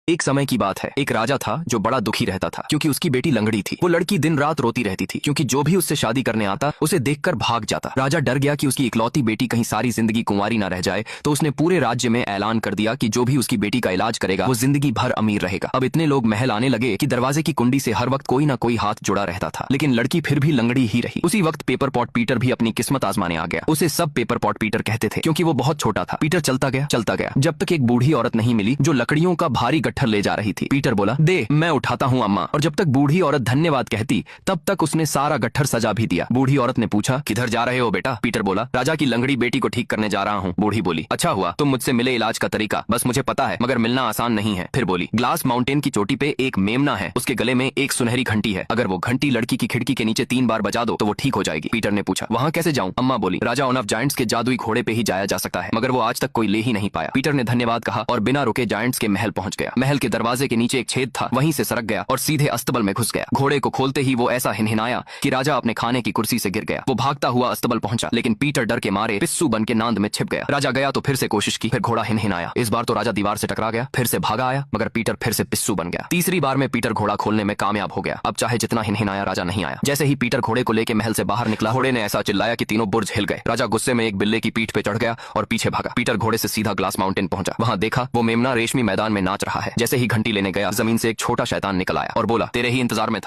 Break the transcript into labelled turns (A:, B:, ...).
A: एक समय की बात है, एक राजा था जो बड़ा दुखी रहता था क्योंकि उसकी बेटी लंगड़ी थी। वो लड़की दिन रात रोती रहती थी क्योंकि जो भी उससे शादी करने आता उसे देखकर भाग जाता। राजा डर गया कि उसकी इकलौती बेटी कहीं सारी जिंदगी कुंवारी ना रह जाए, तो उसने पूरे राज्य में ऐलान कर दिया कि जो भी उसकी बेटी का इलाज करेगा वो जिंदगी भर अमीर रहेगा। अब इतने लोग महल आने लगे कि दरवाजे की कुंडी से हर वक्त कोई ना कोई हाथ जुड़ा रहता था, लेकिन लड़की फिर भी लंगड़ी ही रही। उसी वक्त पेपर पॉट पीटर भी अपनी किस्मत आजमाने आ गया। उसे सब पेपर पॉट पीटर कहते थे क्योंकि वो बहुत छोटा था। पीटर चलता गया जब तक एक बूढ़ी औरत नहीं मिली जो लकड़ियों का भारी गट्ठर ले जा रही थी। पीटर बोला, दे, मैं उठाता हूँ अम्मा। और जब तक बूढ़ी औरत धन्यवाद कहती तब तक उसने सारा गट्ठर सजा भी दिया। बूढ़ी औरत ने पूछा, किधर जा रहे हो बेटा? पीटर बोला, राजा की लंगड़ी बेटी को ठीक करने जा रहा हूँ। बूढ़ी बोली, अच्छा हुआ तुम मुझसे मिले इलाज का तरीका, बस मुझे पता है मगर मिलना आसान नहीं है। फिर बोली, ग्लास माउंटेन की चोटी पे एक मेमना है, उसके गले में एक सुनहरी घंटी है, अगर वो घंटी लड़की की खिड़की के नीचे 3 बार बजा दो तो वो ठीक हो जाएगी। पीटर ने पूछा, वहाँ कैसे जाऊँ? अम्मा बोली, राजा ऑन ऑफ जायंट्स के जादुई घोड़े पे ही जाया जा सकता है, मगर वो आज तक कोई ले ही नहीं पाया। पीटर ने धन्यवाद कहा और बिना रुके जायंट्स के महल पहुंच गया। महल के दरवाजे के नीचे एक छेद था, वहीं से सरक गया और सीधे अस्तबल में घुस गया। घोड़े को खोलते ही वो ऐसा हिनहिनाया कि राजा अपने खाने की कुर्सी से गिर गया। वो भागता हुआ अस्तबल पहुंचा, लेकिन पीटर डर के मारे पिस्सू बन के नांद में छिप गया। राजा गया तो फिर से कोशिश की, फिर घोड़ा हिनहिनाया। इस बार तो राजा दीवार से टकरा गया, फिर से भागा आया, मगर पीटर फिर से पिस्सू बन गया। तीसरी बार में पीटर घोड़ा खोलने में कामयाब हो गया। अब चाहे जितना हिनहिनाया, राजा नहीं आया। जैसे ही पीटर घोड़े को लेके महल से बाहर निकला, घोड़े ने ऐसा चिल्लाया कि तीनों बुर्ज हिल गए। राजा गुस्से में एक बिल्ले की पीठ पे चढ़ गया और पीछे भागा। पीटर घोड़े से सीधा ग्लास माउंटेन पहुंचा। वहां देखा वो मेमना रेशमी मैदान में नाच रहा है। जैसे ही घंटी लेने गया, जमीन से एक छोटा शैतान निकल आया और बोला, तेरे ही इंतजार में था।